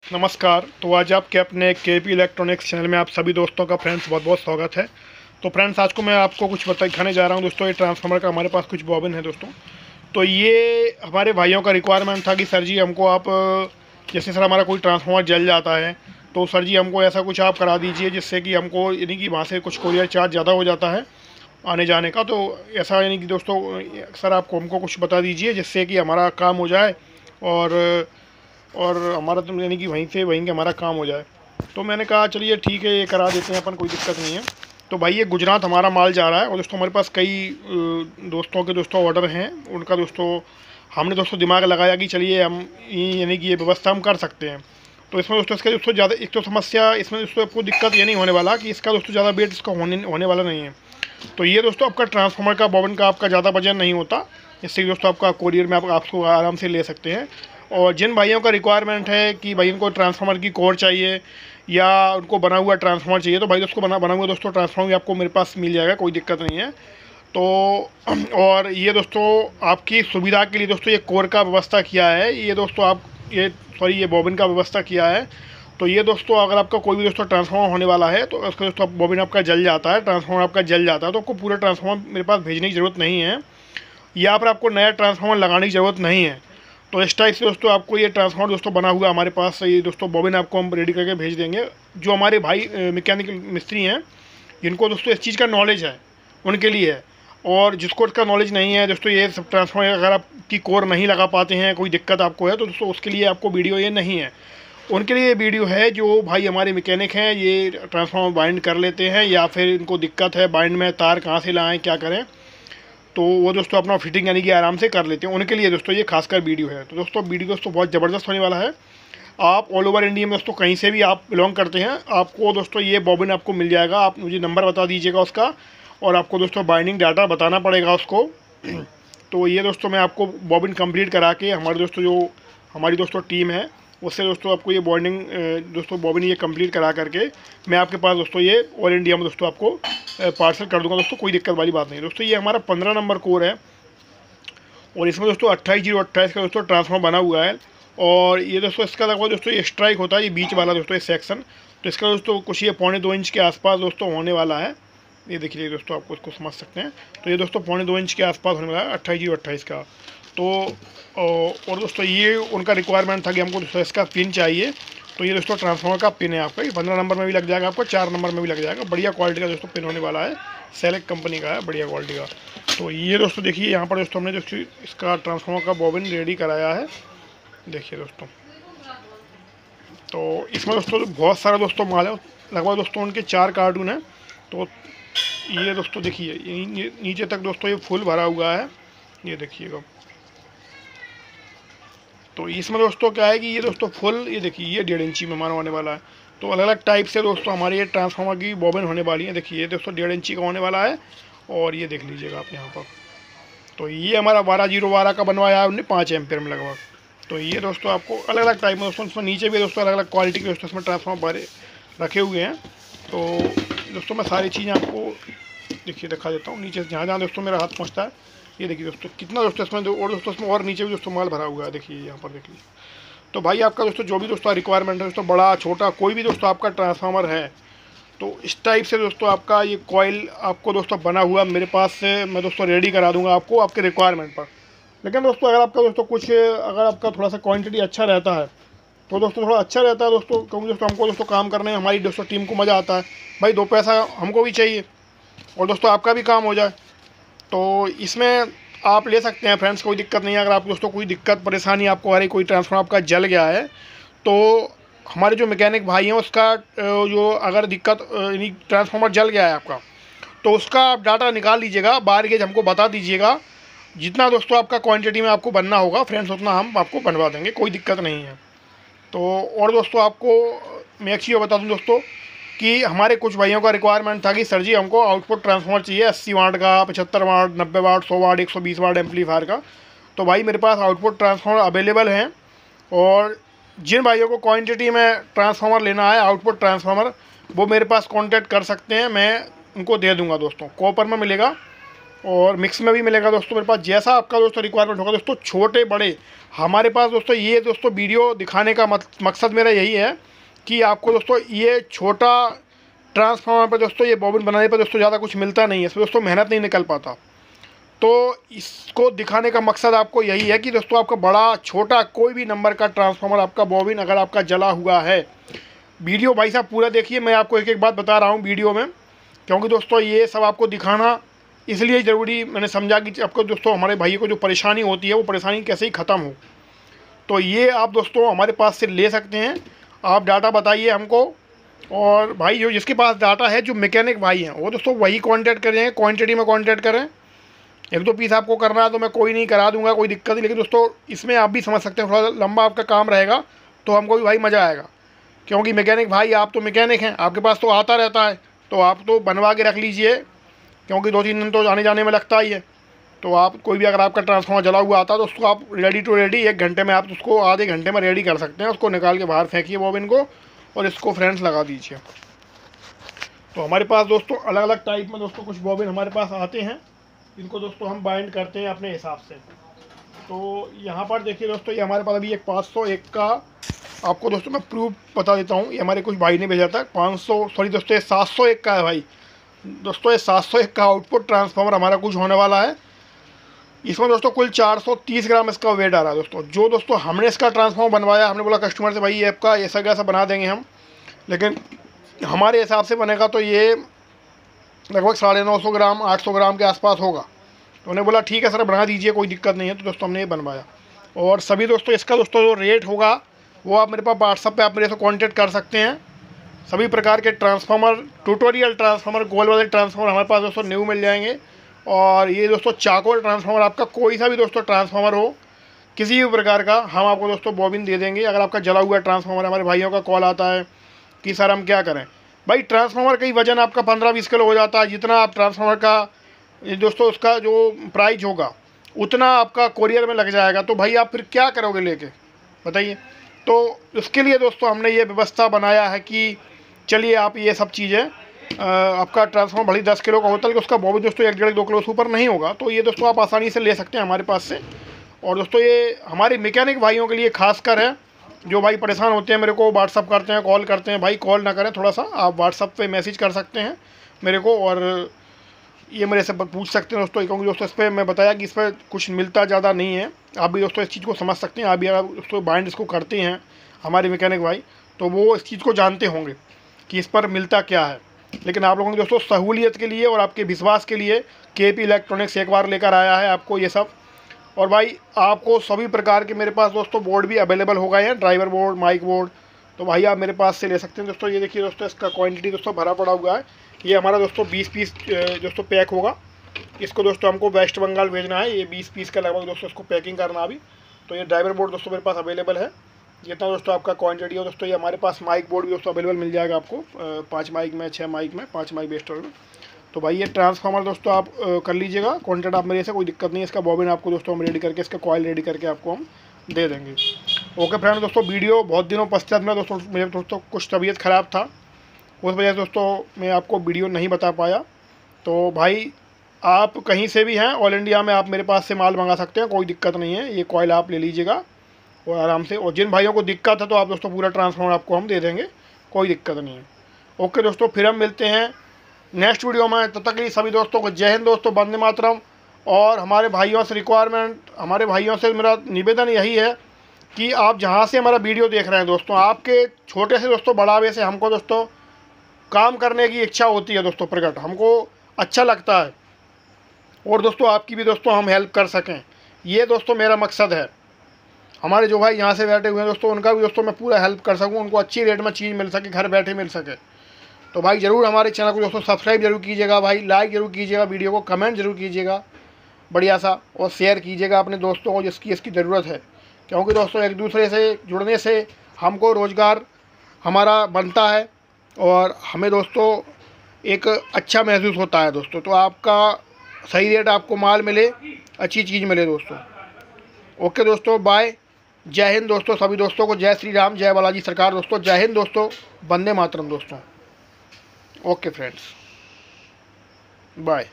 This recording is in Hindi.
नमस्कार। तो आज आपके अपने केपी इलेक्ट्रॉनिक्स चैनल में आप सभी दोस्तों का फ्रेंड्स बहुत बहुत स्वागत है। तो फ्रेंड्स आज को मैं आपको कुछ दिखाने जा रहा हूं दोस्तों। ये ट्रांसफार्मर का हमारे पास कुछ बॉबिन है दोस्तों। तो ये हमारे भाइयों का रिक्वायरमेंट था कि सर जी हमको आप जैसे सर हमारा कोई ट्रांसफार्मर जल जाता है तो सर जी हमको ऐसा कुछ आप करा दीजिए जिससे कि हमको यानी कि वहाँ से कुछ कोरियर चार्ज ज़्यादा हो जाता है आने जाने का। तो ऐसा यानी कि दोस्तों सर आपको हमको कुछ बता दीजिए जिससे कि हमारा काम हो जाए और हमारा तो यानी कि वहीं के हमारा काम हो जाए। तो मैंने कहा चलिए ठीक है ये करा देते हैं अपन, कोई दिक्कत नहीं है। तो भाई ये गुजरात हमारा माल जा रहा है और दोस्तों हमारे पास कई दोस्तों ऑर्डर हैं उनका दोस्तों। हमने दोस्तों दिमाग लगाया कि चलिए हम यानी कि ये व्यवस्था हम कर सकते हैं। तो इसमें दोस्तों इसका दोस्तों ज़्यादा एक तो समस्या इसमें दोस्तों आपको दिक्कत ये नहीं होने वाला कि इसका दोस्तों ज़्यादा वेट इसका होने वाला नहीं है। तो ये दोस्तों आपका ट्रांसफार्मर का बॉबिन का आपका ज़्यादा वजन नहीं होता, इससे दोस्तों आपका कोरियर में आपको आराम से ले सकते हैं। और जिन भाइयों का रिक्वायरमेंट है कि भाई उनको ट्रांसफार्मर की कोर चाहिए या उनको बना हुआ ट्रांसफार्मर चाहिए तो भाई दोस्तों बना हुआ दोस्तों ट्रांसफार्मर भी आपको मेरे पास मिल जाएगा, कोई दिक्कत नहीं है। तो और ये दोस्तों आपकी सुविधा के लिए दोस्तों ये कोर का व्यवस्था किया है, ये दोस्तों आप ये बॉबिन का व्यवस्था किया है। तो ये दोस्तों अगर आपका कोई भी दोस्तों ट्रांसफार्मर होने वाला है तो उसका दोस्तों बॉबिन आपका जल जाता है, ट्रांसफार्मर आपका जल जाता है तो आपको पूरा ट्रांसफार्मर मेरे पास भेजने की ज़रूरत नहीं है या फिर आपको नया ट्रांसफार्मर लगाने की ज़रूरत नहीं है। तो इस टाइप से दोस्तों आपको ये ट्रांसफार्मर दोस्तों बना हुआ हमारे पास ये दोस्तों बॉबिन आपको हम रेडी करके भेज देंगे। जो हमारे भाई मैकेनिकल मिस्त्री हैं जिनको दोस्तों इस चीज़ का नॉलेज है उनके लिए है, और जिसको इसका नॉलेज नहीं है दोस्तों ये सब ट्रांसफार्मर अगर आपकी कोर नहीं लगा पाते हैं, कोई दिक्कत आपको है तो दोस्तों उसके लिए आपको वीडियो ये नहीं है। उनके लिए ये वीडियो है जो भाई हमारे मैकेनिक हैं ये ट्रांसफार्मर बाइंड कर लेते हैं या फिर इनको दिक्कत है बाइंड में, तार कहाँ से लाएँ क्या करें, तो वो दोस्तों अपना फिटिंग यानी कि आराम से कर लेते हैं। उनके लिए दोस्तों ये खासकर वीडियो है। तो दोस्तों वीडियो दोस्तों बहुत ज़बरदस्त होने वाला है। आप ऑल ओवर इंडिया में दोस्तों कहीं से भी आप बिलोंग करते हैं आपको दोस्तों ये बॉबिन आपको मिल जाएगा। आप मुझे नंबर बता दीजिएगा उसका और आपको दोस्तों बाइंडिंग डाटा बताना पड़ेगा उसको। तो ये दोस्तों मैं आपको बॉबिन कंप्लीट करा के हमारी दोस्तों टीम है उससे दोस्तों आपको ये बॉन्डिंग दोस्तों बॉबिन ये कंप्लीट करा करके मैं आपके पास दोस्तों ये ऑल इंडिया में दोस्तों आपको पार्सल कर दूंगा दोस्तों, कोई दिक्कत वाली बात नहीं। दोस्तों ये हमारा 15 नंबर कोर है और इसमें दोस्तों 28/028 का दोस्तों ट्रांसफार्मर बना हुआ है। और ये दोस्तों इसका लगभग दोस्तों ये स्ट्राइक होता है ये बीच वाला दोस्तों ये सेक्शन, तो इसका दोस्तों कुछ ये 1.25 इंच के आसपास दोस्तों होने वाला है। ये देखिए दोस्तों आपको इसको समझ सकते हैं। तो ये दोस्तों 1.25 इंच के आसपास होने वाला है 28/028 का। तो और दोस्तों ये उनका रिक्वायरमेंट था कि हमको दोस्तों इसका पिन चाहिए। तो ये दोस्तों ट्रांसफार्मर का पिन है आपका, ये 15 नंबर में भी लग जाएगा आपको, 4 नंबर में भी लग जाएगा। बढ़िया क्वालिटी का दोस्तों पिन होने वाला है, सेलेक्ट कंपनी का है, बढ़िया क्वालिटी का। तो ये दोस्तों देखिए यहाँ पर दोस्तों हमने दोस्तों इसका ट्रांसफार्मर का बॉबिन रेडी कराया है, देखिए दोस्तों। तो इसमें दोस्तों बहुत सारा दोस्तों माल है, लगभग दोस्तों उनके 4 कार्टून हैं। तो ये दोस्तों देखिए नीचे तक दोस्तों ये फुल भरा हुआ है, ये देखिएगा। तो इसमें दोस्तों क्या है कि ये दोस्तों फुल ये देखिए ये 1.5 इंची में हमारा होने वाला है। तो अलग अलग टाइप से दोस्तों हमारे ये ट्रांसफार्मर की बॉबिन होने वाली है, देखिए ये दोस्तों 1.5 इंची का होने वाला है और ये देख लीजिएगा आप यहाँ पर। तो ये हमारा 12/012 का बनवाया है हमने 5 एम्पियर में लगभग। तो ये दोस्तों आपको अलग अलग टाइप में दोस्तों इसमें नीचे भी दोस्तों अलग अलग क्वालिटी के दोस्तों इसमें ट्रांसफार्मर भरे रखे हुए हैं। तो दोस्तों मैं सारी चीज़ें आपको देखिए दिखा देता हूँ नीचे जहाँ जहाँ दोस्तों मेरा हाथ पहुँचता है। ये देखिए दोस्तों कितना दोस्तों इसमें और दोस्तों इसमें और नीचे भी दोस्तों माल भरा हुआ है, देखिए यहाँ पर देख लीजिए। तो भाई आपका दोस्तों जो भी दोस्तों रिक्वायरमेंट है दोस्तों बड़ा छोटा कोई भी दोस्तों आपका ट्रांसफार्मर है तो इस टाइप से दोस्तों आपका ये कॉइल आपको दोस्तों बना हुआ मेरे पास से मैं दोस्तों रेडी करा दूंगा आपको आपके रिक्वायरमेंट पर। लेकिन दोस्तों अगर आपका दोस्तों कुछ अगर आपका थोड़ा सा क्वांटिटी अच्छा रहता है तो दोस्तों थोड़ा अच्छा रहता है दोस्तों, क्योंकि दोस्तों हमको दोस्तों काम करने में हमारी दोस्तों टीम को मज़ा आता है। भाई 2 पैसा हमको भी चाहिए और दोस्तों आपका भी काम हो जाए। तो इसमें आप ले सकते हैं फ्रेंड्स, कोई दिक्कत नहीं है। अगर आप दोस्तों कोई दिक्कत परेशानी आपको आ रही, कोई ट्रांसफार्मर आपका जल गया है तो हमारे जो मैकेनिक भाई हैं उसका जो अगर दिक्कत यानी ट्रांसफार्मर जल गया है आपका तो उसका आप डाटा निकाल लीजिएगा, बार गेज हमको बता दीजिएगा। जितना दोस्तों आपका क्वांटिटी में आपको बनना होगा फ्रेंड्स उतना हम आपको बनवा देंगे, कोई दिक्कत नहीं है। तो और दोस्तों आपको मैं एक चीज़ बता दूँ दोस्तों कि हमारे कुछ भाइयों का रिक्वायरमेंट था कि सर जी हमको आउटपुट ट्रांसफार्मर चाहिए 80 वाट का, 75 वाट, 90 वाट, 100 वाट, 120 वाट एम्पलीफायर का। तो भाई मेरे पास आउटपुट ट्रांसफार्मर अवेलेबल हैं और जिन भाइयों को क्वांटिटी में ट्रांसफार्मर लेना है आउटपुट ट्रांसफार्मर वो मेरे पास कांटेक्ट कर सकते हैं, मैं उनको दे दूंगा दोस्तों। कॉपर में मिलेगा और मिक्स में भी मिलेगा दोस्तों मेरे पास, जैसा आपका दोस्तों रिक्वायरमेंट होगा दोस्तों। छोटे बड़े हमारे पास दोस्तों, ये दोस्तों वीडियो दिखाने का मकसद मेरा यही है कि आपको दोस्तों ये छोटा ट्रांसफार्मर पर दोस्तों, ये बॉबिन बनाने पर दोस्तों ज़्यादा कुछ मिलता नहीं है, इसमें दोस्तों मेहनत नहीं निकल पाता। तो इसको दिखाने का मकसद आपको यही है कि दोस्तों आपका बड़ा छोटा कोई भी नंबर का ट्रांसफार्मर आपका बॉबिन अगर आपका जला हुआ है, वीडियो भाई साहब पूरा देखिए, मैं आपको एक एक बात बता रहा हूँ वीडियो में, क्योंकि दोस्तों ये सब आपको दिखाना इसलिए ज़रूरी मैंने समझा कि आपको दोस्तों हमारे भाई को जो परेशानी होती है वो परेशानी कैसे ही ख़त्म हो। तो ये आप दोस्तों हमारे पास से ले सकते हैं, आप डाटा बताइए हमको, और भाई जो जिसके पास डाटा है, जो मैकेनिक भाई हैं वो दोस्तों वही कांटेक्ट करें, क्वांटिटी में कांटेक्ट करें। 1-2 पीस आपको करना है तो मैं कोई नहीं करा दूंगा, कोई दिक्कत नहीं, लेकिन दोस्तों इसमें आप भी समझ सकते हैं थोड़ा लंबा आपका काम रहेगा, तो हमको भी भाई मज़ा आएगा, क्योंकि मैकेनिक भाई आप तो मैकेनिक हैं, आपके पास तो आता रहता है, तो आप तो बनवा के रख लीजिए, क्योंकि 2-3 दिन तो आने जाने में लगता ही है। तो आप कोई भी अगर आपका ट्रांसफार्मर जला हुआ आता है तो उसको आप रेडी टू रेडी 1 घंटे में आप उसको आधे घंटे में रेडी कर सकते हैं। उसको निकाल के बाहर फेंकिए बॉबिन को, और इसको फ्रेंड्स लगा दीजिए। तो हमारे पास दोस्तों अलग अलग टाइप में दोस्तों कुछ बॉबिन हमारे पास आते हैं, इनको दोस्तों हम बाइंड करते हैं अपने हिसाब से। तो यहाँ पर देखिए दोस्तों, ये हमारे पास अभी एक 501 का आपको दोस्तों मैं प्रूफ बता देता हूँ, ये हमारे कुछ भाई ने भेजा था। 500 सॉरी दोस्तों, ये 701 का है भाई दोस्तों, ये 701 का आउटपुट ट्रांसफार्मर हमारा कुछ होने वाला है। इसमें दोस्तों कुल 430 ग्राम इसका वेट आ रहा है दोस्तों। जो दोस्तों हमने इसका ट्रांसफार्मर बनवाया, हमने बोला कस्टमर से भाई ये आपका ऐसा कैसा बना देंगे हम, लेकिन हमारे हिसाब से बनेगा तो ये लगभग 950 ग्राम 800 ग्राम के आसपास होगा। तो उन्हें बोला ठीक है सर बना दीजिए, कोई दिक्कत नहीं है। तो दोस्तों हमने ये बनवाया, और सभी दोस्तों इसका दोस्तों जो रेट होगा वो आप मेरे पास व्हाट्सअप पे आप मेरे से कांटेक्ट कर सकते हैं। सभी प्रकार के ट्रांसफार्मर, ट्यूटोरियल ट्रांसफार्मर, गोल वाले ट्रांसफार्मर हमारे पास दोस्तों न्यू मिल जाएंगे। और ये दोस्तों चाकोर ट्रांसफार्मर, आपका कोई सा भी दोस्तों ट्रांसफार्मर हो किसी भी प्रकार का, हम आपको दोस्तों बॉबिन दे देंगे। अगर आपका जला हुआ ट्रांसफार्मर, हमारे भाइयों का कॉल आता है कि सर हम क्या करें, भाई ट्रांसफार्मर का ही वजन आपका 15-20 किलो हो जाता है, जितना आप ट्रांसफार्मर का दोस्तों उसका जो प्राइस होगा उतना आपका कोरियर में लग जाएगा। तो भाई आप फिर क्या करोगे लेके, बताइए। तो उसके लिए दोस्तों हमने ये व्यवस्था बनाया है कि चलिए आप ये सब चीज़ें, आपका ट्रांसफार्मर भले 10 किलो का होता है लेकिन उसका बॉबिन दोस्तों 1-1.5-2 किलो से ऊपर नहीं होगा। तो ये दोस्तों आप आसानी से ले सकते हैं हमारे पास से। और दोस्तों ये हमारे मैकेनिक भाइयों के लिए खासकर है, जो भाई परेशान होते हैं, मेरे को व्हाट्सअप करते हैं, कॉल करते हैं। भाई कॉल ना करें, थोड़ा सा आप व्हाट्सअप पे मैसेज कर सकते हैं मेरे को, और ये मेरे से पूछ सकते हैं दोस्तों, क्योंकि दोस्तों इस पर मैं बताया कि इस पर कुछ मिलता ज़्यादा नहीं है। आप भी दोस्तों इस चीज़ को समझ सकते हैं, आप भी अगर दोस्तों बाइंड इसको करते हैं हमारे मैकेनिक भाई, तो वो इस चीज़ को जानते होंगे कि इस पर मिलता क्या है। लेकिन आप लोगों की दोस्तों सहूलियत के लिए और आपके विश्वास के लिए केपी इलेक्ट्रॉनिक्स एक बार लेकर आया है आपको ये सब। और भाई आपको सभी प्रकार के मेरे पास दोस्तों बोर्ड भी अवेलेबल हो गए हैं, ड्राइवर बोर्ड, माइक बोर्ड, तो भाई आप मेरे पास से ले सकते हैं दोस्तों। ये देखिए दोस्तों, इसका क्वांटिटी दोस्तों भरा पड़ा हुआ है। ये हमारा दोस्तों 20 पीस दोस्तों पैक होगा। इसको दोस्तों हमको वेस्ट बंगाल भेजना है, ये 20 पीस का लगभग दोस्तों इसको पैकिंग करना अभी। तो ये ड्राइवर बोर्ड दोस्तों मेरे पास अवेलेबल है। जितना दोस्तों आपका क्वांटिटी हो दोस्तों, ये हमारे पास माइक बोर्ड भी दोस्तों अवेलेबल मिल जाएगा आपको, 5 माइक में, 6 माइक में, 5 माइक बेस्टर में। तो भाई ये ट्रांसफार्मर दोस्तों आप कर लीजिएगा कॉन्टैक्ट आप मेरे से, कोई दिक्कत नहीं है। इसका बॉबिन आपको दोस्तों हम रेडी करके, इसका कॉइल रेडी करके आपको हम दे देंगे। ओके फ्रेंड, दोस्तों वीडियो बहुत दिनों पश्चात में दोस्तों मेरे दोस्तों कुछ तबीयत ख़राब था, उस वजह से दोस्तों मैं आपको वीडियो नहीं बता पाया। तो भाई आप कहीं से भी हैं ऑल इंडिया में, आप मेरे पास से माल मंगा सकते हैं, कोई दिक्कत नहीं है। ये कॉइल आप ले लीजिएगा और आराम से, और जिन भाइयों को दिक्कत है तो आप दोस्तों पूरा ट्रांसफार्मर आपको हम दे देंगे, कोई दिक्कत नहीं है। ओके दोस्तों, फिर हम मिलते हैं नेक्स्ट वीडियो में। तब तक के लिए सभी दोस्तों को जय हिंद दोस्तों, वंदे मातरम। और हमारे भाइयों से रिक्वायरमेंट, हमारे भाइयों से मेरा निवेदन यही है कि आप जहाँ से हमारा वीडियो देख रहे हैं दोस्तों, आपके छोटे से दोस्तों बड़ा वे से हमको दोस्तों काम करने की इच्छा होती है दोस्तों प्रकट, हमको अच्छा लगता है, और दोस्तों आपकी भी दोस्तों हम हेल्प कर सकें, ये दोस्तों मेरा मकसद है। हमारे जो भाई यहाँ से बैठे हुए हैं दोस्तों, उनका भी दोस्तों मैं पूरा हेल्प कर सकूँ, उनको अच्छी रेट में चीज़ मिल सके, घर बैठे मिल सके। तो भाई ज़रूर हमारे चैनल को दोस्तों सब्सक्राइब जरूर कीजिएगा, भाई लाइक ज़रूर कीजिएगा, वीडियो को कमेंट जरूर कीजिएगा बढ़िया सा, और शेयर कीजिएगा अपने दोस्तों को जिसकी इसकी ज़रूरत है। क्योंकि दोस्तों एक दूसरे से जुड़ने से हमको रोज़गार हमारा बनता है, और हमें दोस्तों एक अच्छा महसूस होता है दोस्तों। तो आपका सही रेट आपको माल मिले, अच्छी चीज़ मिले दोस्तों। ओके दोस्तों, बाय, जय हिंद दोस्तों। सभी दोस्तों को जय श्री राम, जय बालाजी सरकार दोस्तों, जय हिंद दोस्तों, वंदे मातरम दोस्तों। Okay friends, bye.